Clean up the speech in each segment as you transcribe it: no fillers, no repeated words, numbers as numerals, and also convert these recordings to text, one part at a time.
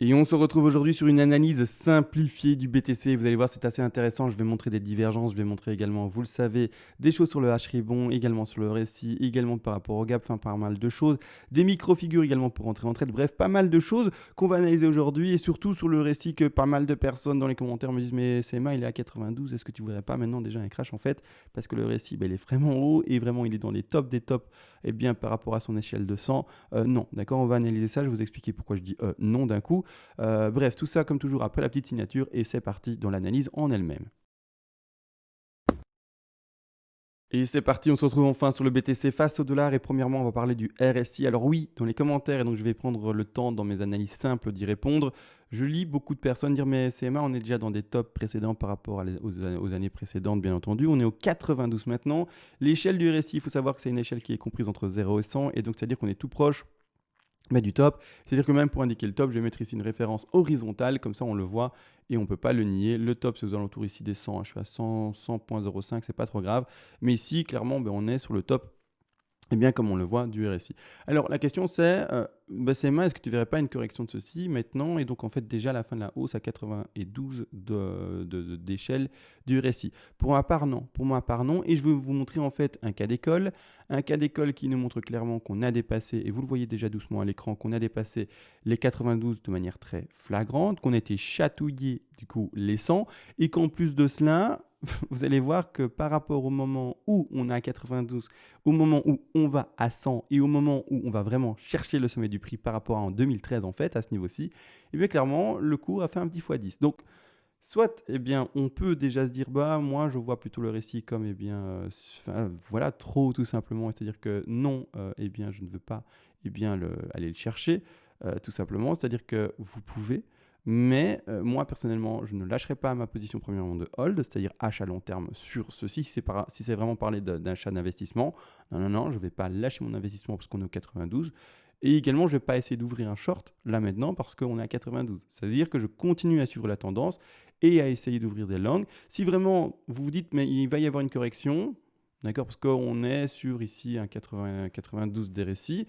Et on se retrouve aujourd'hui sur une analyse simplifiée du BTC. Vous allez voir, c'est assez intéressant. Je vais montrer des divergences. Je vais montrer également, vous le savez, des choses sur le H-Ribbon, également sur le RSI, également par rapport au gap, enfin pas mal de choses. Des micro-figures également pour entrer en trade. Bref, pas mal de choses qu'on va analyser aujourd'hui. Et surtout sur le RSI que pas mal de personnes dans les commentaires me disent mais CMA, il est à 92. Est-ce que tu voudrais pas maintenant déjà un crash en fait? Parce que le RSI, il est vraiment haut et vraiment il est dans les tops des tops et bien par rapport à son échelle de 100. Non, d'accord, on va analyser ça. Je vais vous expliquer pourquoi je dis non d'un coup. Bref, tout ça comme toujours après la petite signature et c'est parti dans l'analyse en elle-même. Et c'est parti, on se retrouve enfin sur le BTC face au dollar et premièrement on va parler du RSI. Alors oui, dans les commentaires, et donc je vais prendre le temps dans mes analyses simples d'y répondre, je lis beaucoup de personnes dire mais CMA on est déjà dans des tops précédents par rapport aux années précédentes bien entendu, on est au 92 maintenant. L'échelle du RSI, il faut savoir que c'est une échelle qui est comprise entre 0 et 100 et donc c'est-à-dire qu'on est tout proche mais du top. C'est-à-dire que même pour indiquer le top, je vais mettre ici une référence horizontale, comme ça on le voit et on ne peut pas le nier. Le top, c'est aux alentours ici des 100, je suis à 100, 100.05, c'est pas trop grave. Mais ici, clairement, on est sur le top et bien comme on le voit du RSI. Alors la question c'est, CMA, est-ce que tu ne verrais pas une correction de ceci maintenant? Et donc en fait déjà la fin de la hausse à 92 d'échelle du RSI. Pour ma part non, et je vais vous montrer en fait un cas d'école qui nous montre clairement qu'on a dépassé, et vous le voyez déjà doucement à l'écran, qu'on a dépassé les 92 de manière très flagrante, qu'on a été chatouillé du coup les 100, et qu'en plus de cela, vous allez voir que par rapport au moment où on est à 92, au moment où on va à 100 et au moment où on va vraiment chercher le sommet du prix par rapport à en 2013 en fait, à ce niveau-ci, et bien clairement, le cours a fait un petit x10. Donc, soit, eh bien, on peut déjà se dire, bah, moi, je vois plutôt le récit comme, eh bien, voilà, trop tout simplement. C'est-à-dire que non, eh bien, je ne veux pas, eh bien, aller le chercher, tout simplement. C'est-à-dire que vous pouvez, mais moi, personnellement, je ne lâcherai pas ma position premièrement de hold, c'est-à-dire achat à long terme sur ceci, si c'est vraiment parler d'un achat d'investissement. Non, non, non, je ne vais pas lâcher mon investissement parce qu'on est au 92. Et également, je ne vais pas essayer d'ouvrir un short là maintenant parce qu'on est à 92. C'est-à-dire que je continue à suivre la tendance et à essayer d'ouvrir des longs. Si vraiment vous vous dites, mais il va y avoir une correction, d'accord, parce qu'on est sur ici un 92 d'RSI,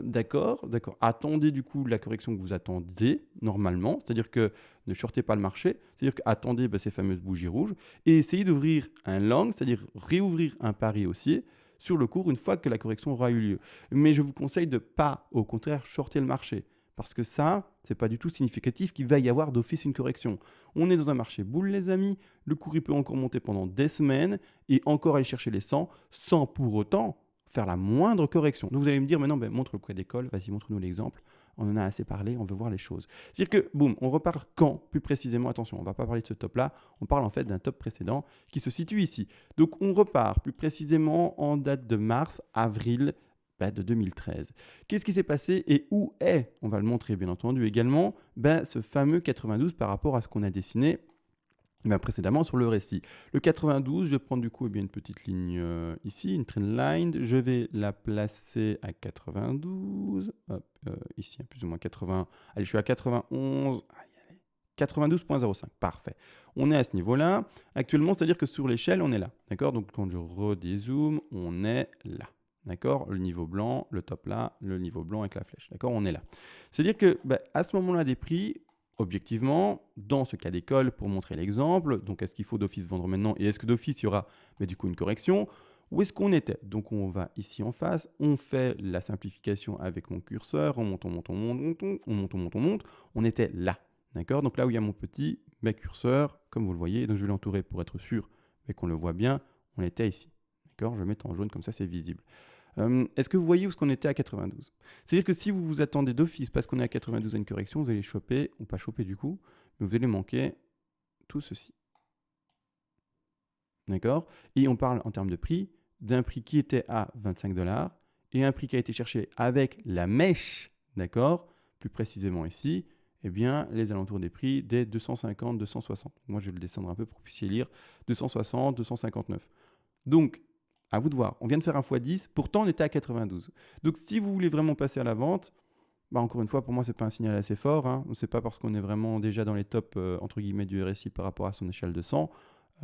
d'accord, attendez du coup la correction que vous attendez normalement, c'est-à-dire que ne shortez pas le marché, c'est-à-dire qu'attendez ces fameuses bougies rouges et essayez d'ouvrir un long, c'est-à-dire réouvrir un pari haussier sur le cours une fois que la correction aura eu lieu. Mais je vous conseille de pas, au contraire, shorter le marché. Parce que ça, c'est pas du tout significatif qu'il va y avoir d'office une correction. On est dans un marché boule, les amis. Le cours, il peut encore monter pendant des semaines et encore aller chercher les 100 sans pour autant faire la moindre correction. Donc vous allez me dire, maintenant, montre le cas d'école, vas-y, montre-nous l'exemple. On en a assez parlé, on veut voir les choses. C'est-à-dire que, boum, on repart quand, plus précisément, attention, on ne va pas parler de ce top-là, on parle en fait d'un top précédent qui se situe ici. Donc on repart plus précisément en date de mars, avril de 2013. Qu'est-ce qui s'est passé et où est, on va le montrer bien entendu également, ce fameux 92 par rapport à ce qu'on a dessiné précédemment sur le récit. Le 92, je vais prendre du coup une petite ligne ici, une trendline, je vais la placer à 92, hop, ici plus ou moins 80, allez je suis à 91, 92.05, parfait. On est à ce niveau-là. Actuellement, c'est-à-dire que sur l'échelle, on est là. D'accord? Donc, quand je redézoome, on est là. D'accord? Le niveau blanc, le top là, le niveau blanc avec la flèche. D'accord? On est là. C'est-à-dire que à ce moment-là des prix, objectivement, dans ce cas d'école, pour montrer l'exemple, donc est-ce qu'il faut d'office vendre maintenant et est-ce que d'office il y aura du coup une correction? Où est-ce qu'on était? Donc on va ici en face, on fait la simplification avec mon curseur, on monte, on monte, on monte, on monte, on monte, on monte, on était là. D'accord? Donc là où il y a mon petit curseur, comme vous le voyez, donc je vais l'entourer pour être sûr qu'on le voit bien, on était ici. D'accord? Je vais mettre en jaune, comme ça c'est visible. Est-ce que vous voyez où est-ce qu'on était à 92? C'est-à-dire que si vous vous attendez d'office parce qu'on est à 92 à une correction, vous allez choper, ou pas choper du coup, mais vous allez manquer tout ceci. D'accord? Et on parle en termes de prix, d'un prix qui était à 25 $ et un prix qui a été cherché avec la mèche, d'accord? Plus précisément ici, eh bien, les alentours des prix des 250, 260. Moi, je vais le descendre un peu pour que vous puissiez lire 260, 259. Donc, à vous de voir. On vient de faire un x10, pourtant on était à 92. Donc, si vous voulez vraiment passer à la vente, encore une fois, pour moi, ce n'est pas un signal assez fort. Ce n'est pas parce qu'on est vraiment déjà dans les tops, entre guillemets, du RSI par rapport à son échelle de 100.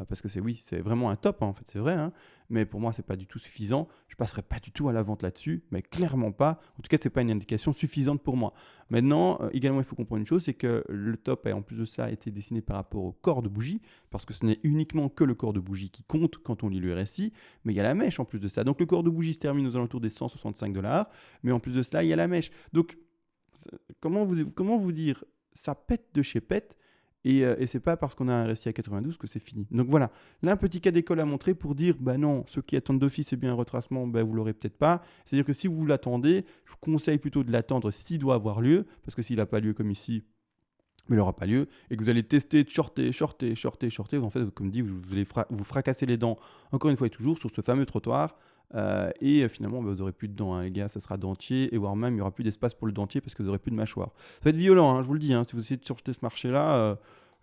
parce que c'est vraiment un top, hein, en fait, c'est vrai, hein, mais pour moi, c'est pas du tout suffisant. Je passerai pas du tout à la vente là-dessus, mais clairement pas. En tout cas, c'est pas une indication suffisante pour moi. Maintenant, également, il faut comprendre une chose, c'est que le top, en plus de ça, a été dessiné par rapport au corps de bougie, parce que ce n'est uniquement que le corps de bougie qui compte quand on lit le RSI, mais il y a la mèche en plus de ça. Donc le corps de bougie se termine aux alentours des 165 $, mais en plus de cela, il y a la mèche. Donc, comment vous dire, ça pète de chez pète, et c'est pas parce qu'on a un RSI à 92 que c'est fini. Donc voilà, là un petit cas d'école à montrer pour dire, bah non, ceux qui attendent d'office et bien un retracement, bah vous l'aurez peut-être pas. C'est-à-dire que si vous l'attendez, je vous conseille plutôt de l'attendre s'il doit avoir lieu, parce que s'il n'a pas lieu comme ici, mais il n'aura pas lieu, et que vous allez tester, de shorter, en fait, comme dit, vous allez vous fracasser les dents, encore une fois et toujours, sur ce fameux trottoir, et finalement, bah, vous n'aurez plus de dents, hein, les gars, ça sera dentier, et voire même, il n'y aura plus d'espace pour le dentier, parce que vous n'aurez plus de mâchoire. Ça va être violent, hein, je vous le dis, hein, si vous essayez de shorter ce marché-là,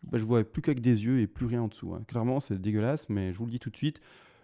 bah, je vois plus qu'avec des yeux et plus rien en dessous, hein. Clairement, c'est dégueulasse, mais je vous le dis tout de suite,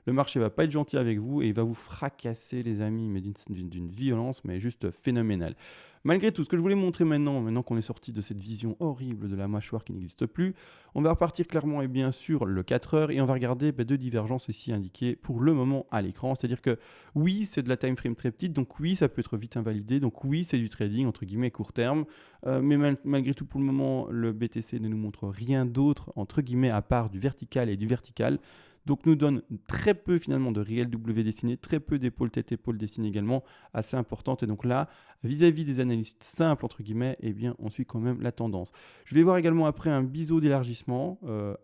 le marché va pas être gentil avec vous, et il va vous fracasser, les amis, mais d'une violence, mais juste phénoménale. Malgré tout, ce que je voulais montrer maintenant qu'on est sorti de cette vision horrible de la mâchoire qui n'existe plus, on va repartir clairement et bien sûr le 4 heures, et on va regarder deux divergences ici indiquées pour le moment à l'écran. C'est-à-dire que oui, c'est de la time frame très petite, donc oui, ça peut être vite invalidé, donc oui, c'est du trading entre guillemets court terme, mais malgré tout, pour le moment, le BTC ne nous montre rien d'autre entre guillemets à part du vertical et du vertical. Donc nous donne très peu finalement de réel W dessiné, très peu d'épaules tête-épaule dessinées également, assez importante. Et donc là, vis-à-vis des analystes simples, entre guillemets, eh bien, on suit quand même la tendance. Je vais voir également après un biseau d'élargissement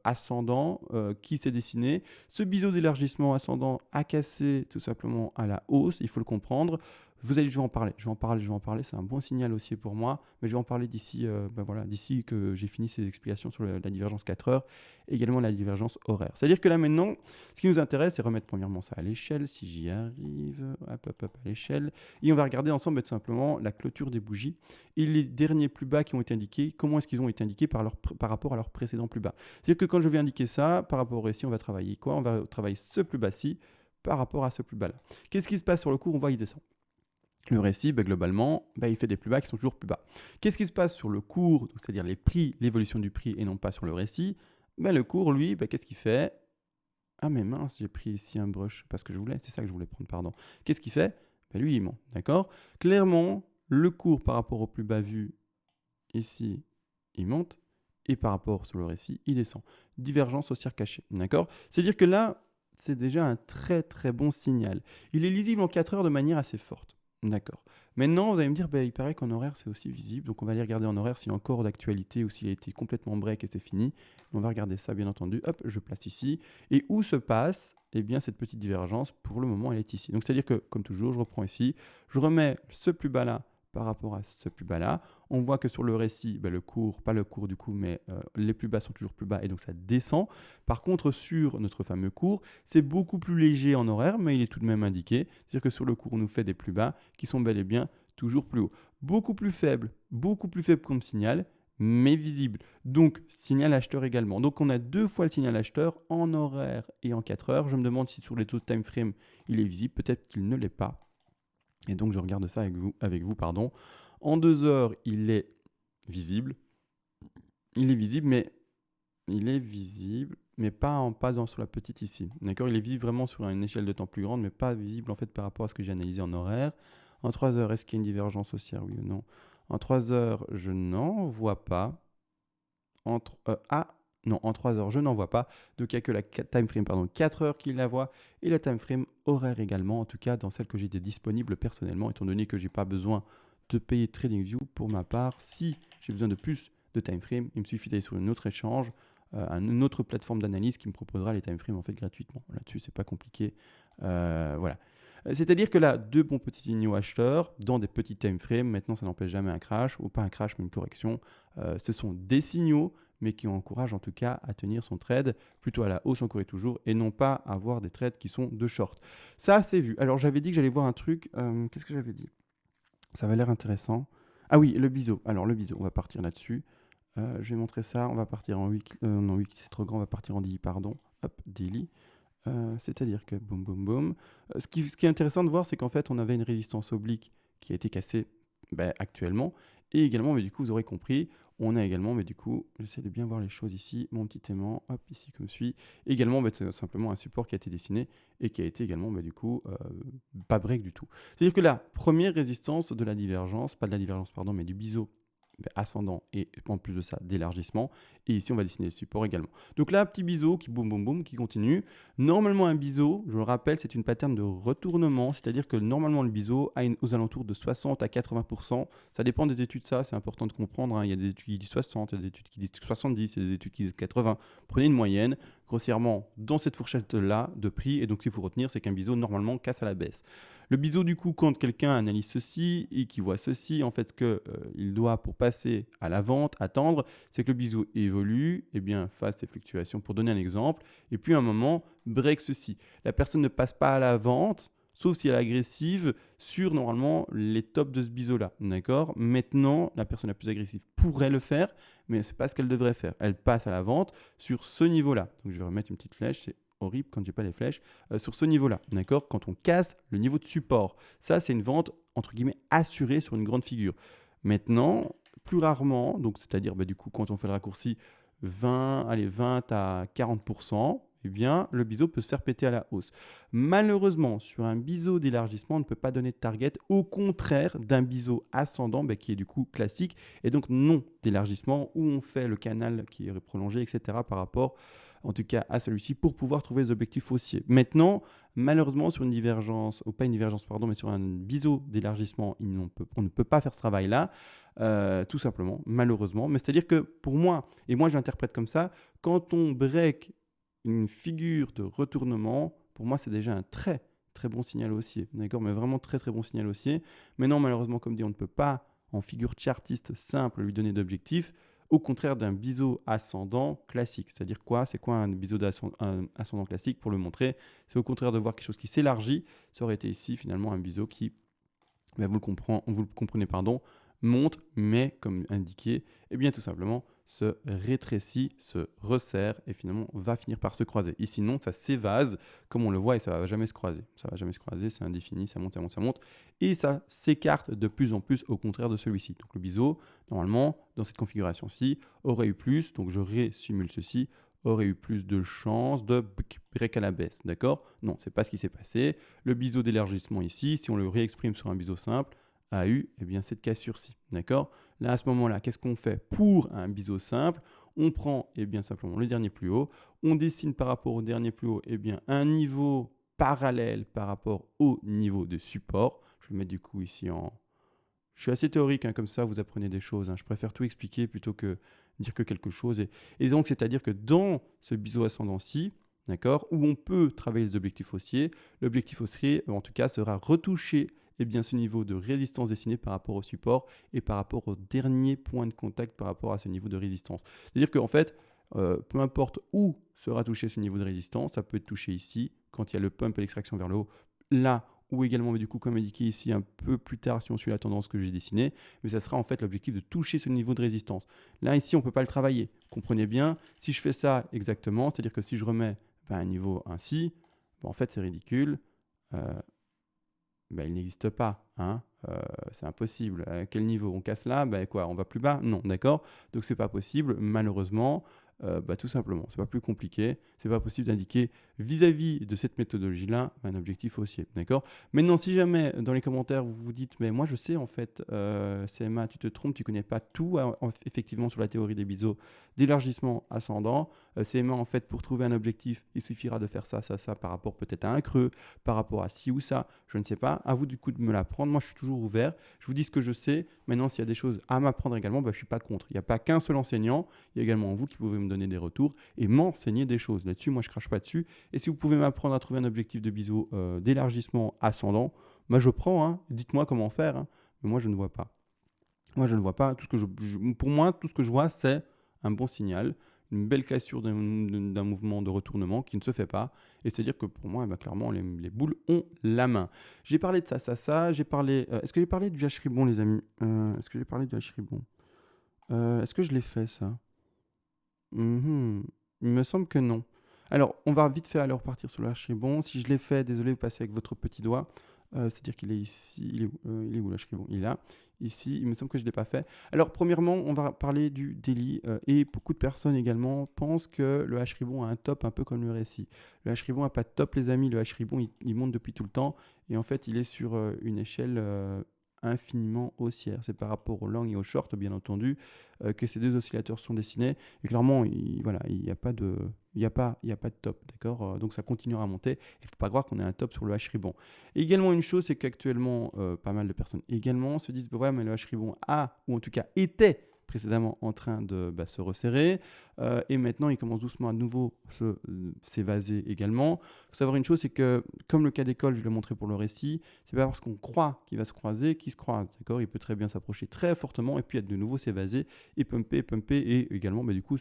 ascendant qui s'est dessiné. Ce biseau d'élargissement ascendant a cassé tout simplement à la hausse, il faut le comprendre. Je vais en parler, c'est un bon signal aussi pour moi, mais je vais en parler d'ici que j'ai fini ces explications sur la divergence 4 heures, et également la divergence horaire. C'est-à-dire que là maintenant, ce qui nous intéresse, c'est remettre premièrement ça à l'échelle, si j'y arrive, hop, à l'échelle, et on va regarder ensemble tout simplement la clôture des bougies et les derniers plus bas qui ont été indiqués, comment est-ce qu'ils ont été indiqués par rapport à leurs précédents plus bas. C'est-à-dire que quand je vais indiquer ça, par rapport au récit, on va travailler quoi? On va travailler ce plus bas-ci par rapport à ce plus bas-là. Qu'est-ce qui se passe sur le cours? On voit il descend. Le récit, globalement, il fait des plus bas qui sont toujours plus bas. Qu'est-ce qui se passe sur le cours, c'est-à-dire les prix, l'évolution du prix et non pas sur le récit? Le cours, lui, qu'est-ce qu'il fait? Ah mais mince, j'ai pris ici un brush parce que c'est ça que je voulais prendre, pardon. Qu'est-ce qu'il fait? Lui, il monte, d'accord? Clairement, le cours par rapport au plus bas vu, ici, il monte, et par rapport sur le récit, il descend. Divergence haussière cachée, d'accord? C'est-à-dire que là, c'est déjà un très très bon signal. Il est lisible en 4 heures de manière assez forte. D'accord. Maintenant, vous allez me dire, il paraît qu'en horaire, c'est aussi visible. Donc, on va aller regarder en horaire s'il y a encore d'actualité ou s'il a été complètement break et c'est fini. On va regarder ça, bien entendu. Hop, je place ici. Et où se passe cette petite divergence? Pour le moment, elle est ici. Donc, c'est-à-dire que, comme toujours, je reprends ici. Je remets ce plus bas là par rapport à ce plus bas là. On voit que sur le récit, le cours, pas le cours du coup, mais les plus bas sont toujours plus bas et donc ça descend. Par contre, sur notre fameux cours, c'est beaucoup plus léger en horaire, mais il est tout de même indiqué. C'est-à-dire que sur le cours, on nous fait des plus bas qui sont bel et bien toujours plus hauts. Beaucoup plus faible comme signal, mais visible. Donc, signal acheteur également. Donc, on a 2 fois le signal acheteur en horaire et en 4 heures. Je me demande si sur les taux de time frame, il est visible. Peut-être qu'il ne l'est pas. Et donc, je regarde ça avec vous. En 2 heures, il est visible. Il est visible, mais pas sur la petite ici. D'accord? Il est visible vraiment sur une échelle de temps plus grande, mais pas visible en fait par rapport à ce que j'ai analysé en horaire. En 3 heures, est-ce qu'il y a une divergence haussière, oui ou non? En 3 heures, je n'en vois pas. En 3 heures, je n'en vois pas. Donc, il n'y a que la time frame 4 heures qui la voit et la time frame horaire également, en tout cas dans celle que j'ai disponible personnellement, étant donné que je n'ai pas besoin de payer TradingView pour ma part. Si j'ai besoin de plus de time frame, il me suffit d'aller sur une autre échange, une autre plateforme d'analyse qui me proposera les time frames en fait gratuitement. Là-dessus, c'est pas compliqué. Voilà. C'est-à-dire que là, 2 bons petits signaux acheteurs dans des petits time frames, maintenant ça n'empêche jamais un crash, ou pas un crash mais une correction. Ce sont des signaux, mais qui encouragent en tout cas à tenir son trade plutôt à la hausse encore et toujours, et non pas à avoir des trades qui sont de short. Ça, c'est vu. Alors j'avais dit que j'allais voir un truc, qu'est-ce que j'avais dit? Ça avait l'air intéressant. Ah oui, le biseau. Alors le biseau, on va partir là-dessus. Je vais montrer ça, on va partir en weekly, non weekly c'est trop grand, on va partir en daily, pardon. Hop, daily. C'est-à-dire que boum boum boum. Ce qui est intéressant de voir, c'est qu'en fait, on avait une résistance oblique qui a été cassée actuellement. Et également, mais du coup, vous aurez compris, On a également, mais du coup, j'essaie de bien voir les choses ici, mon petit aimant, hop, ici comme suit. Également, c'est simplement un support qui a été dessiné et qui a été également, du coup, pas break du tout. C'est-à-dire que la première résistance de la divergence, pas de la divergence, pardon, mais du biseau ascendant et en plus de ça d'élargissement, et ici on va dessiner le support également. Donc là, petit biseau qui boum boum boum qui continue. Normalement un biseau, je le rappelle, c'est une pattern de retournement, c'est-à-dire que normalement le biseau a aux alentours de 60 à 80%, ça dépend des études, ça c'est important de comprendre, hein. Il y a des études qui disent 60, il y a des études qui disent 70, il y a des études qui disent 80, prenez une moyenne, grossièrement dans cette fourchette-là de prix, et donc ce qu'il faut retenir c'est qu'un biseau normalement casse à la baisse. Le biseau, du coup, quand quelqu'un analyse ceci et qui voit ceci, en fait, qu'il doit, pour passer à la vente, attendre, c'est que le biseau évolue, et bien, fasse ses fluctuations, pour donner un exemple, et puis à un moment, break ceci. La personne ne passe pas à la vente, sauf si elle est agressive, sur, normalement, les tops de ce biseau-là, d'accord? Maintenant, la personne la plus agressive pourrait le faire, mais ce n'est pas ce qu'elle devrait faire. Elle passe à la vente sur ce niveau-là. Donc, je vais remettre une petite flèche, c'est horrible quand j'ai pas les flèches, sur ce niveau-là, d'accord? Quand on casse le niveau de support. Ça, c'est une vente, entre guillemets, assurée sur une grande figure. Maintenant, plus rarement, donc c'est-à-dire, du coup, quand on fait le raccourci 20 à 40%, eh bien, le biseau peut se faire péter à la hausse. Malheureusement, sur un biseau d'élargissement, on ne peut pas donner de target, au contraire d'un biseau ascendant, qui est du coup classique, et donc non d'élargissement, où on fait le canal qui est prolongé, etc., par rapport en tout cas à celui-ci, pour pouvoir trouver les objectifs haussiers. Maintenant, malheureusement, sur une divergence, ou pas une divergence, pardon, mais sur un biseau d'élargissement, on ne peut pas faire ce travail-là, tout simplement, malheureusement. Mais c'est-à-dire que pour moi, et moi j'interprète comme ça, quand on break une figure de retournement, pour moi c'est déjà un très très bon signal haussier, d'accord, mais vraiment très très bon signal haussier. Maintenant, malheureusement, comme dit, on ne peut pas, en figure chartiste simple, lui donner d'objectifs, au contraire d'un biseau ascendant classique. C'est-à-dire quoi? C'est quoi un biseau ascendant classique? Pour le montrer, c'est au contraire de voir quelque chose qui s'élargit. Ça aurait été ici finalement un biseau qui, vous le comprenez, pardon, monte, mais comme indiqué, eh bien tout simplement se rétrécit, se resserre et finalement va finir par se croiser. Ici non, ça s'évase comme on le voit et ça ne va jamais se croiser. Ça ne va jamais se croiser, c'est indéfini, ça monte, ça monte, ça monte et ça s'écarte de plus en plus au contraire de celui-ci. Donc le biseau, normalement, dans cette configuration-ci, aurait eu plus, donc je résimule ceci, aurait eu plus de chances de break à la baisse, d'accord? Non, c'est pas ce qui s'est passé. Le biseau d'élargissement ici, si on le réexprime sur un biseau simple, a eu cette cassure-ci, d'accord? Là, à ce moment-là, qu'est-ce qu'on fait pour un biseau simple? On prend simplement le dernier plus haut, on dessine par rapport au dernier plus haut un niveau parallèle par rapport au niveau de support. Je vais mettre du coup ici en... Je suis assez théorique, hein, comme ça vous apprenez des choses. Je préfère tout expliquer plutôt que dire que quelque chose. Et donc, c'est-à-dire que dans ce biseau ascendant-ci, d'accord, où on peut travailler les objectifs haussiers, l'objectif haussier, en tout cas, sera retouché ce niveau de résistance dessiné par rapport au support et par rapport au dernier point de contact par rapport à ce niveau de résistance. C'est-à-dire qu'en fait, peu importe où sera touché ce niveau de résistance, ça peut être touché ici, quand il y a le pump et l'extraction vers le haut, là, ou également, du coup, comme indiqué ici, un peu plus tard, si on suit la tendance que j'ai dessinée, mais ça sera en fait l'objectif de toucher ce niveau de résistance. Là, ici, on ne peut pas le travailler. Comprenez bien, si je fais ça exactement, c'est-à-dire que si je remets un niveau ainsi, en fait, c'est ridicule. Il n'existe pas. C'est impossible. À quel niveau? On casse là, quoi, on va plus bas? Non, d'accord? Donc c'est pas possible, malheureusement. Tout simplement, c'est pas plus compliqué. C'est pas possible d'indiquer vis-à-vis de cette méthodologie-là un objectif haussier, d'accord? Maintenant, si jamais dans les commentaires vous vous dites, mais moi je sais en fait, CMA, tu te trompes, tu connais pas tout effectivement sur la théorie des biseaux d'élargissement ascendant. CMA, en fait, pour trouver un objectif, il suffira de faire ça, ça, ça par rapport peut-être à un creux, par rapport à ci ou ça, je ne sais pas. À vous du coup de me l'apprendre. Moi, je suis toujours ouvert. Je vous dis ce que je sais. Maintenant, s'il y a des choses à m'apprendre également, je ne suis pas contre. Il n'y a pas qu'un seul enseignant. Il y a également vous qui pouvez me donner des retours et m'enseigner des choses. Là-dessus, moi, je ne crache pas dessus. Et si vous pouvez m'apprendre à trouver un objectif de biseau d'élargissement ascendant, je prends. Dites-moi comment faire. Mais moi, je ne vois pas. Moi, je ne vois pas. Pour moi, tout ce que je vois, c'est un bon signal, une belle cassure d'un mouvement de retournement qui ne se fait pas. Et c'est-à-dire que pour moi, clairement, les boules ont la main. J'ai parlé de ça. J'ai parlé. Est-ce que j'ai parlé du H-Ribon, les amis? Est-ce que j'ai parlé du H-Ribon? Est-ce que je l'ai fait, ça? Il me semble que non. Alors, on va vite fait alors partir sur le H-Ribon. Si je l'ai fait, désolé, vous passez avec votre petit doigt. C'est-à-dire qu'il est ici, il est où l'H-ribbon? Il est là, ici, il me semble que je ne l'ai pas fait. Alors premièrement, on va parler du daily, et beaucoup de personnes également pensent que le H-ribbon a un top un peu comme le RSI. Le H-ribbon n'a pas de top les amis, le H-ribbon il monte depuis tout le temps et en fait il est sur une échelle infiniment haussière. C'est par rapport au long et au short bien entendu que ces deux oscillateurs sont dessinés et clairement voilà, il n'y a pas de... Il y a pas de top, d'accord. Donc ça continuera à monter. Il ne faut pas croire qu'on a un top sur le H-ribbon. Et également une chose, c'est qu'actuellement, pas mal de personnes également se disent, bah ouais, mais le H-ribbon a, ou en tout cas était précédemment en train de se resserrer, et maintenant il commence doucement à nouveau s'évaser également. Il faut savoir une chose, c'est que comme le cas d'école, je l'ai montré pour le récit, c'est pas parce qu'on croit qu'il va se croiser qu'il se croise, d'accord. Il peut très bien s'approcher très fortement et puis de nouveau s'évaser et pumper et également du coup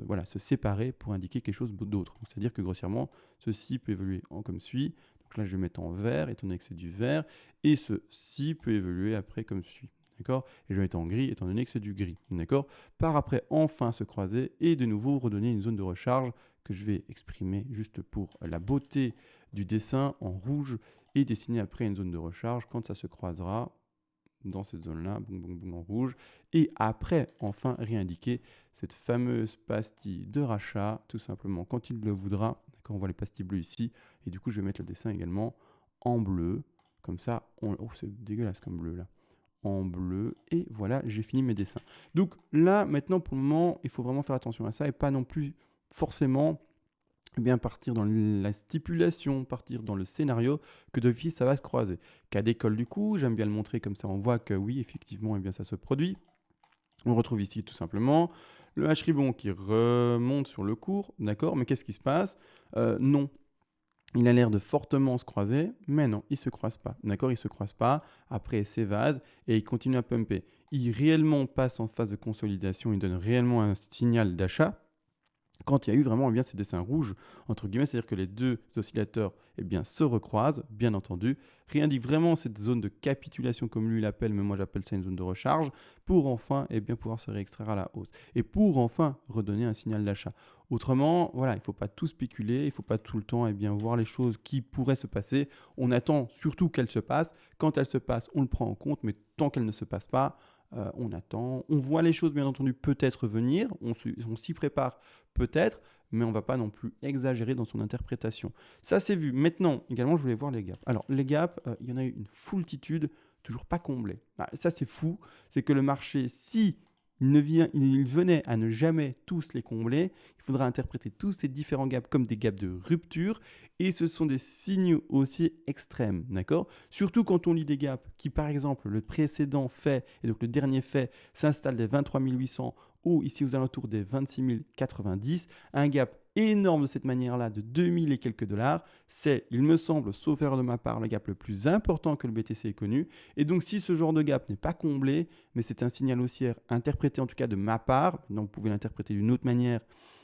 voilà, se séparer pour indiquer quelque chose d'autre. C'est-à-dire que grossièrement, ceci peut évoluer comme suit. Donc là, je vais mettre en vert, étant donné que c'est du vert, et ceci peut évoluer après comme suit. D'accord. Et je vais mettre en gris, étant donné que c'est du gris. D'accord. Par après, enfin se croiser et de nouveau redonner une zone de recharge que je vais exprimer juste pour la beauté du dessin en rouge et dessiner après une zone de recharge quand ça se croisera dans cette zone-là, boum, boum, boum, en rouge. Et après, enfin, réindiquer cette fameuse pastille de rachat, tout simplement, quand il le voudra. D'accord, on voit les pastilles bleues ici. Et du coup, je vais mettre le dessin également en bleu. Comme ça, oh, c'est dégueulasse comme bleu, là. En bleu. Et voilà, j'ai fini mes dessins. Donc là, maintenant, pour le moment, il faut vraiment faire attention à ça et pas non plus forcément partir dans la stipulation, partir dans le scénario, que d'office ça va se croiser. Cas d'école du coup, j'aime bien le montrer comme ça, on voit que oui, effectivement, ça se produit. On retrouve ici tout simplement le H-ribbon qui remonte sur le cours, d'accord, mais qu'est-ce qui se passe? Non, il a l'air de fortement se croiser, mais non, il ne se croise pas, d'accord, il ne se croise pas, après il s'évase et il continue à pumper. Il réellement passe en phase de consolidation, il donne réellement un signal d'achat, quand il y a eu vraiment ces dessins rouges, entre guillemets, c'est-à-dire que les deux oscillateurs se recroisent, bien entendu, réindique vraiment cette zone de capitulation, comme lui l'appelle, mais moi j'appelle ça une zone de recharge, pour enfin pouvoir se réextraire à la hausse, et pour enfin redonner un signal d'achat. Autrement, voilà, il ne faut pas tout spéculer, il ne faut pas tout le temps voir les choses qui pourraient se passer. On attend surtout qu'elles se passent. Quand elles se passent, on le prend en compte, mais tant qu'elles ne se passent pas, on attend. On voit les choses, bien entendu, peut-être venir, on s'y prépare peut-être, mais on ne va pas non plus exagérer dans son interprétation. Ça, c'est vu. Maintenant, également, je voulais voir les gaps. Alors, les gaps, il y en a eu une foultitude, toujours pas comblés. Ça, c'est fou. C'est que le marché, si il venait à ne jamais tous les combler, il faudra interpréter tous ces différents gaps comme des gaps de rupture, et ce sont des signaux aussi extrêmes, d'accord? Surtout quand on lit des gaps qui, par exemple, le précédent fait, et donc le dernier fait, s'installe des 23 800 ou ici aux alentours des 26 090, un gap énorme de cette manière-là de 2000 et quelques dollars, c'est, il me semble, sauf erreur de ma part, le gap le plus important que le BTC ait connu. Et donc si ce genre de gap n'est pas comblé, mais c'est un signal haussière interprété en tout cas de ma part, donc vous pouvez l'interpréter d'une autre manière,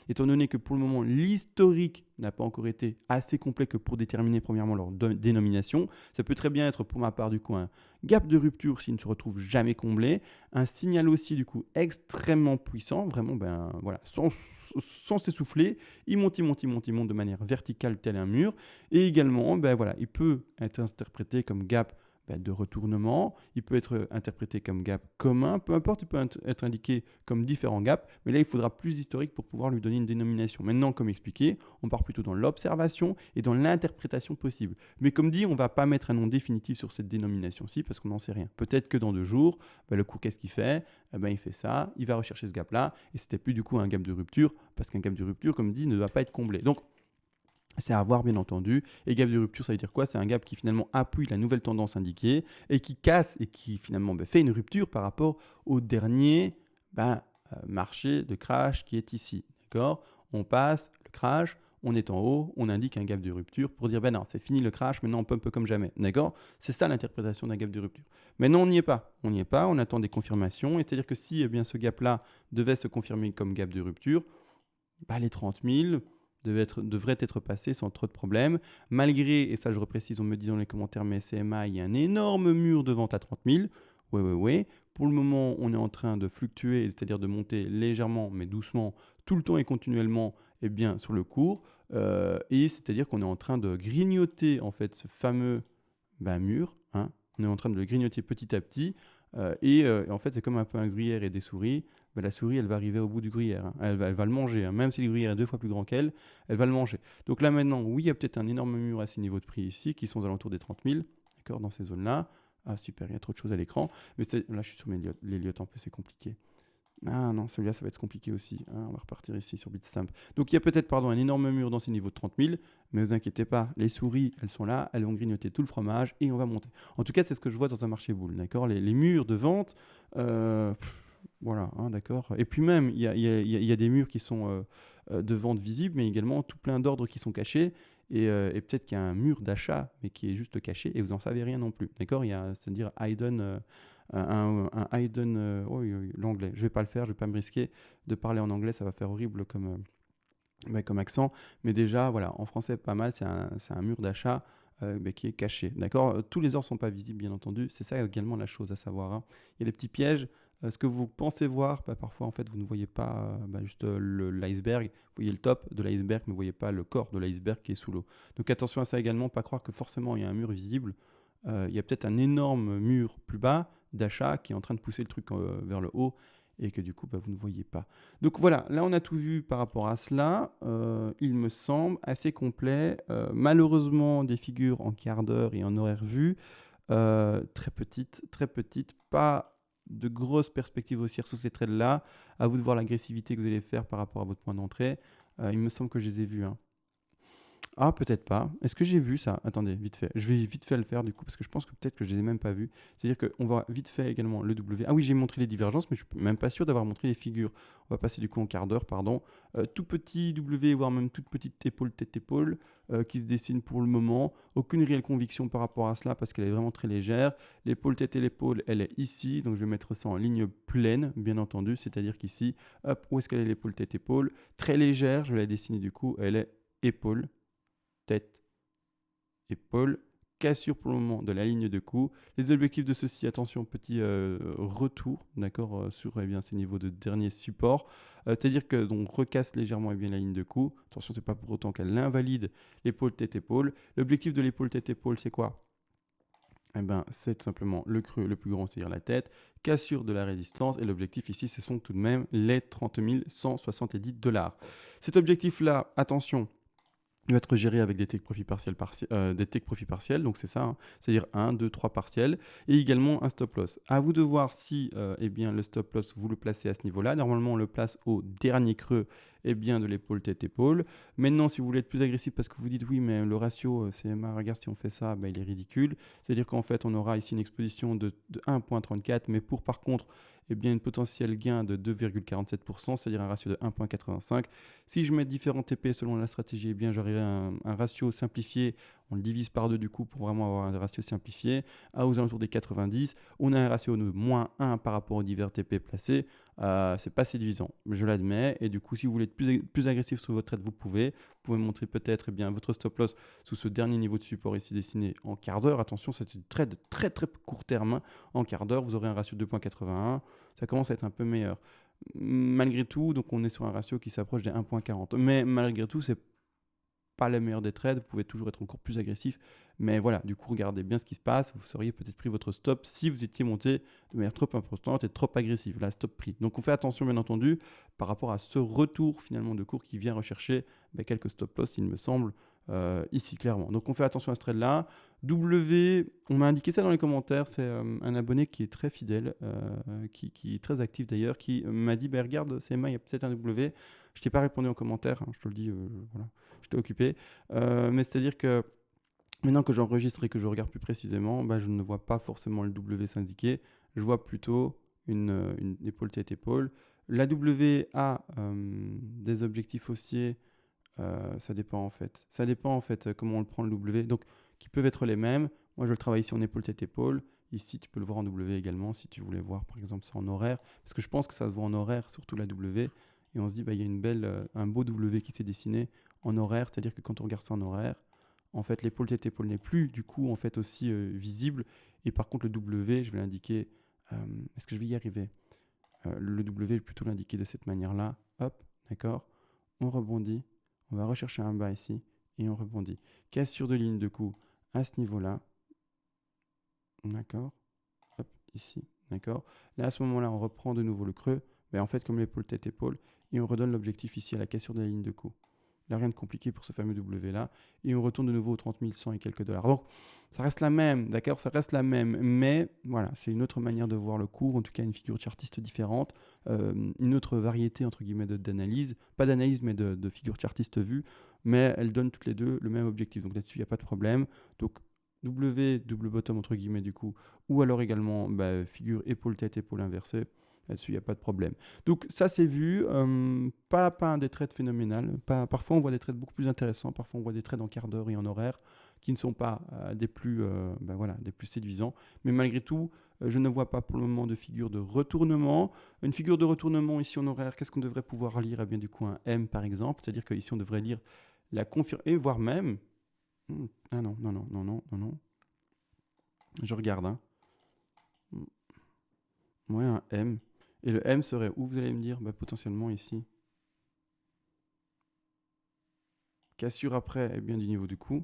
étant donné que pour le moment l'historique n'a pas encore été assez complet que pour déterminer premièrement leur dénomination. Ça peut très bien être pour ma part du coup un gap de rupture s'il ne se retrouve jamais comblé, un signal aussi du coup extrêmement puissant, vraiment voilà, sans s'essouffler, il monte de manière verticale tel un mur, et également voilà, il peut être interprété comme gap de retournement, il peut être interprété comme gap commun, peu importe, il peut être indiqué comme différents gaps, mais là il faudra plus d'historique pour pouvoir lui donner une dénomination. Maintenant, comme expliqué, on part plutôt dans l'observation et dans l'interprétation possible. Mais comme dit, on ne va pas mettre un nom définitif sur cette dénomination-ci parce qu'on n'en sait rien. Peut-être que dans 2 jours, le cours, qu'est-ce qu'il fait? Il fait ça, il va rechercher ce gap-là, et c'était plus du coup un gap de rupture, parce qu'un gap de rupture, comme dit, ne doit pas être comblé. Donc, c'est à voir bien entendu. Et gap de rupture, ça veut dire quoi? C'est un gap qui finalement appuie la nouvelle tendance indiquée et qui casse et qui finalement fait une rupture par rapport au dernier marché de crash qui est ici. D'accord? On passe le crash, on est en haut, on indique un gap de rupture pour dire non, c'est fini le crash, maintenant on pump comme jamais. D'accord? C'est ça l'interprétation d'un gap de rupture. Maintenant on n'y est pas. On n'y est pas, on attend des confirmations. Et c'est-à-dire que si ce gap-là devait se confirmer comme gap de rupture, les 30 000 devrait être passé sans trop de problèmes, malgré, et ça je reprécise, on me dit dans les commentaires, mais CMA, il y a un énorme mur de vente à 30 000. Ouais. Pour le moment, on est en train de fluctuer, c'est-à-dire de monter légèrement, mais doucement, tout le temps et continuellement, sur le cours. Et c'est-à-dire qu'on est en train de grignoter, en fait, ce fameux bah, mûr, hein. On est en train de le grignoter petit à petit. Et en fait, c'est comme un peu un gruyère et des souris. Bah, la souris, elle va arriver au bout du gruyère, hein. Elle va le manger, hein. Même si le gruyère est 2 fois plus grand qu'elle, elle va le manger. Donc là maintenant, oui, il y a peut-être un énorme mur à ces niveaux de prix ici, qui sont aux alentours des 30 000, d'accord, dans ces zones-là. Ah super, il y a trop de choses à l'écran. Mais là, je suis sur mes l'Elliott, en plus, c'est compliqué. Ah non, celui-là, ça va être compliqué aussi, hein. On va repartir ici sur Bitstamp. Donc il y a peut-être pardon, un énorme mur dans ces niveaux de 30 000, mais vous inquiétez pas, les souris, elles sont là, elles vont grignoter tout le fromage et on va monter. En tout cas, c'est ce que je vois dans un marché boule, d'accord, les murs de vente, voilà, hein, d'accord. Et puis même, il y a des murs qui sont de vente visibles, mais également tout plein d'ordres qui sont cachés. Et peut-être qu'il y a un mur d'achat, mais qui est juste caché, et vous n'en savez rien non plus, d'accord. C'est-à-dire hidden, un hidden, oui, oui, l'anglais. Je vais pas le faire, je vais pas me risquer de parler en anglais, ça va faire horrible comme accent. Mais déjà, voilà, en français, pas mal, c'est un mur d'achat mais qui est caché. D'accord. Tous les ordres sont pas visibles, bien entendu. C'est ça également la chose à savoir, hein. Il y a des petits pièges. Ce que vous pensez voir, bah, parfois, en fait, vous ne voyez pas bah, juste l'iceberg. Vous voyez le top de l'iceberg, mais vous ne voyez pas le corps de l'iceberg qui est sous l'eau. Donc attention à ça également, pas croire que forcément il y a un mur visible. Il y a peut-être un énorme mur plus bas d'achat qui est en train de pousser le truc vers le haut et que du coup bah, vous ne voyez pas. Donc voilà, là on a tout vu par rapport à cela. Il me semble assez complet. Malheureusement, des figures en quart d'heure et en horaire vu, très petites, pas de grosses perspectives haussières sur ces trades-là. À vous de voir l'agressivité que vous allez faire par rapport à votre point d'entrée. Il me semble que je les ai vus, hein. Ah, peut-être pas. Est-ce que j'ai vu ça? Attendez, vite fait. Je vais vite fait le faire du coup, parce que je pense que peut-être que je les ai même pas vus. C'est-à-dire qu'on va vite fait également le W. Ah oui, j'ai montré les divergences, mais je suis même pas sûr d'avoir montré les figures. On va passer du coup en quart d'heure, pardon. Tout petit W, voire même toute petite épaule, tête-épaule, qui se dessine pour le moment. Aucune réelle conviction par rapport à cela, parce qu'elle est vraiment très légère. L'épaule, tête et l'épaule, elle est ici. Donc je vais mettre ça en ligne pleine, bien entendu. C'est-à-dire qu'ici, hop, où est-ce qu'elle est l'épaule, tête, épaule? Très légère, je vais la dessiner du coup. Elle est épaule, tête, épaule, cassure pour le moment de la ligne de cou. Les objectifs de ceci, attention, petit retour, d'accord, sur ces niveaux de dernier support. C'est-à-dire que donc recasse légèrement la ligne de cou. Attention, c'est pas pour autant qu'elle invalide l'épaule tête épaule. L'objectif de l'épaule tête épaule, c'est quoi? Eh ben, c'est tout simplement le creux le plus grand, c'est-à-dire la tête, cassure de la résistance, et l'objectif ici, ce sont tout de même les 30 170 $. Cet objectif-là, attention, il va être géré avec des take profit partiels, donc c'est ça, hein. C'est-à-dire 1, 2, 3 partiels, et également un stop loss. À vous de voir si eh bien, le stop loss, vous le placez à ce niveau-là. Normalement, on le place au dernier creux de l'épaule tête-épaule. Maintenant, si vous voulez être plus agressif parce que vous dites oui, mais le ratio CMA, regarde, si on fait ça, bah, il est ridicule. C'est-à-dire qu'en fait, on aura ici une exposition de 1,34, mais pour par contre une potentiel gain de 2,47%, c'est-à-dire un ratio de 1,85. Si je mets différents TP selon la stratégie, j'aurai un ratio simplifié. On le divise par 2 du coup pour vraiment avoir un ratio simplifié. Aux alentours des 90, on a un ratio de moins 1 par rapport aux divers TP placés. C'est pas séduisant, je l'admets. Et du coup, si vous voulez être plus agressif sur votre trade, vous pouvez montrer peut-être votre stop loss sous ce dernier niveau de support ici dessiné en quart d'heure. Attention, c'est une trade très très court terme, hein. En quart d'heure, vous aurez un ratio de 2,81. Ça commence à être un peu meilleur. Malgré tout, donc on est sur un ratio qui s'approche des 1,40. Mais malgré tout, c'est pas la meilleure des trades. Vous pouvez toujours être encore plus agressif. Mais voilà, du coup, regardez bien ce qui se passe. Vous seriez peut-être pris votre stop si vous étiez monté de manière trop importante et trop agressive. Là, stop pris. Donc, on fait attention, bien entendu, par rapport à ce retour finalement de cours qui vient rechercher quelques stop loss, il me semble, ici, clairement. Donc, on fait attention à ce trade-là. W, on m'a indiqué ça dans les commentaires. C'est un abonné qui est très fidèle, qui est très actif d'ailleurs, qui m'a dit regarde, CMA, il y a peut-être un W. Je t'ai pas répondu en commentaire, hein, je te le dis, voilà, j'étais occupé. Mais c'est-à-dire que maintenant que j'enregistre et que je regarde plus précisément, je ne vois pas forcément le W s'indiquer. Je vois plutôt une épaule tête épaule. La W a des objectifs haussiers. Ça dépend en fait. Ça dépend en fait comment on le prend le W. Donc qui peuvent être les mêmes. Moi je le travaille ici en épaule tête épaule. Ici tu peux le voir en W également si tu voulais voir par exemple ça en horaire. Parce que je pense que ça se voit en horaire, surtout la W. Et on se dit il y a un beau W qui s'est dessiné en horaire. C'est-à-dire que quand on regarde ça en horaire, en fait l'épaule tête épaule n'est plus du coup en fait aussi visible. Et par contre le W, je vais l'indiquer. Est-ce que je vais y arriver? Le W, je vais plutôt l'indiquer de cette manière-là. Hop, d'accord. On rebondit. On va rechercher un bas ici et on rebondit. Cassure de ligne de coup à ce niveau-là. D'accord. Hop, ici. D'accord. Là, à ce moment-là, on reprend de nouveau le creux. Mais en fait, comme l'épaule, tête, épaule. Et on redonne l'objectif ici à la cassure de la ligne de coup. Là, rien de compliqué pour ce fameux W là. Et on retourne de nouveau aux 30 100 et quelques dollars. Donc, ça reste la même, d'accord. Ça reste la même. Mais voilà, c'est une autre manière de voir le cours. En tout cas, une figure chartiste différente. Une autre variété, entre guillemets, d'analyse. Pas d'analyse, mais de figure chartiste vue. Mais elles donnent toutes les deux le même objectif. Donc là-dessus, il n'y a pas de problème. Donc, W, double bottom, entre guillemets, du coup. Ou alors également, figure épaule-tête, épaule inversée. Là-dessus, il n'y a pas de problème. Donc ça, c'est vu. Pas un des trades phénoménal. Parfois, on voit des trades beaucoup plus intéressants. Parfois, on voit des trades en quart d'heure et en horaire qui ne sont pas des plus séduisants. Mais malgré tout, je ne vois pas pour le moment de figure de retournement. Une figure de retournement ici en horaire, qu'est-ce qu'on devrait pouvoir lire? Eh bien, du coup, un M, par exemple. C'est-à-dire qu'ici, on devrait lire la confirmation, et voire même... Ah non, non, non, non, non, non, non. Je regarde, hein. Ouais, un M. Et le M serait où, vous allez me dire? Potentiellement ici. Cassure après, eh bien, du niveau du coup.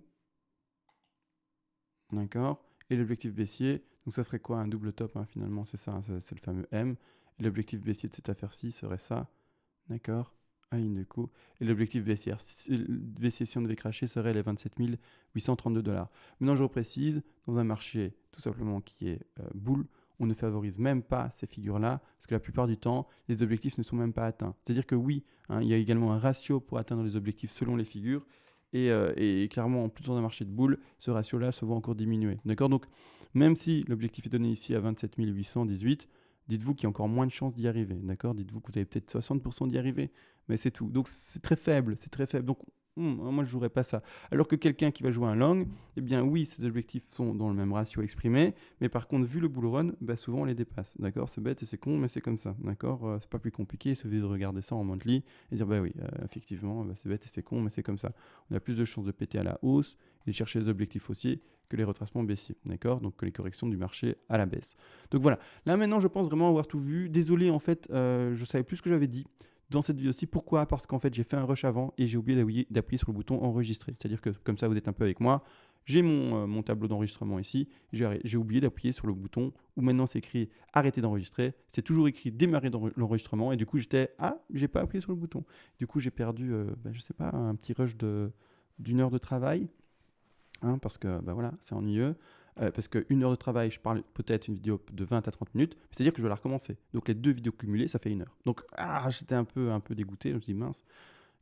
D'accord. Et l'objectif baissier, donc ça ferait quoi? Un double top, hein, finalement, c'est ça, hein, c'est le fameux M. Et l'objectif baissier de cette affaire-ci serait ça. D'accord. Un ligne de coup. Et l'objectif baissier, si on devait cracher, serait les 27 832 dollars. Maintenant, je reprécise, dans un marché tout simplement qui est boule, on ne favorise même pas ces figures-là, parce que la plupart du temps, les objectifs ne sont même pas atteints. C'est-à-dire que oui, hein, il y a également un ratio pour atteindre les objectifs selon les figures, et clairement, en plus dans un marché de boules, ce ratio-là se voit encore diminuer. D'accord. Donc, même si l'objectif est donné ici à 27 818, dites-vous qu'il y a encore moins de chances d'y arriver. D'accord. Dites-vous que vous avez peut-être 60% d'y arriver, mais c'est tout. Donc, c'est très faible, c'est très faible. Donc, moi, je ne jouerais pas ça. Alors que quelqu'un qui va jouer un long, eh bien oui, ses objectifs sont dans le même ratio exprimé, mais par contre, vu le bull run, souvent on les dépasse. D'accord. C'est bête et c'est con, mais c'est comme ça. D'accord. C'est pas plus compliqué. Il suffit de regarder ça en monthly et dire, oui, effectivement, c'est bête et c'est con, mais c'est comme ça. On a plus de chances de péter à la hausse et de chercher les objectifs aussi que les retracements baissiers. D'accord. Donc que les corrections du marché à la baisse. Donc voilà. Là maintenant, je pense vraiment avoir tout vu. Désolé, en fait, je savais plus ce que j'avais dit dans cette vidéo aussi. Pourquoi? Parce qu'en fait, j'ai fait un rush avant et j'ai oublié d'appuyer sur le bouton enregistrer. C'est-à-dire que comme ça, vous êtes un peu avec moi. J'ai mon tableau d'enregistrement ici. J'ai oublié d'appuyer sur le bouton où maintenant c'est écrit arrêter d'enregistrer. C'est toujours écrit démarrer l'enregistrement. Et du coup, j'ai pas appuyé sur le bouton. Du coup, j'ai perdu, je sais pas, un petit rush d'une heure de travail. Hein, parce que voilà, c'est ennuyeux. Parce qu'une heure de travail, je parle peut-être une vidéo de 20 à 30 minutes, c'est-à-dire que je vais la recommencer. Donc les deux vidéos cumulées, ça fait une heure. Donc j'étais un peu dégoûté, je me suis dit mince,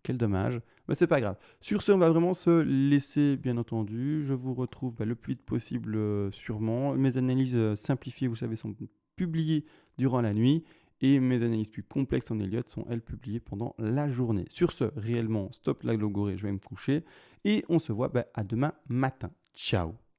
quel dommage. Mais c'est pas grave. Sur ce, on va vraiment se laisser, bien entendu. Je vous retrouve le plus vite possible, sûrement. Mes analyses simplifiées, vous savez, sont publiées durant la nuit. Et mes analyses plus complexes en Elliott sont, elles, publiées pendant la journée. Sur ce, réellement, stop la logorée, je vais me coucher. Et on se voit à demain matin. Ciao.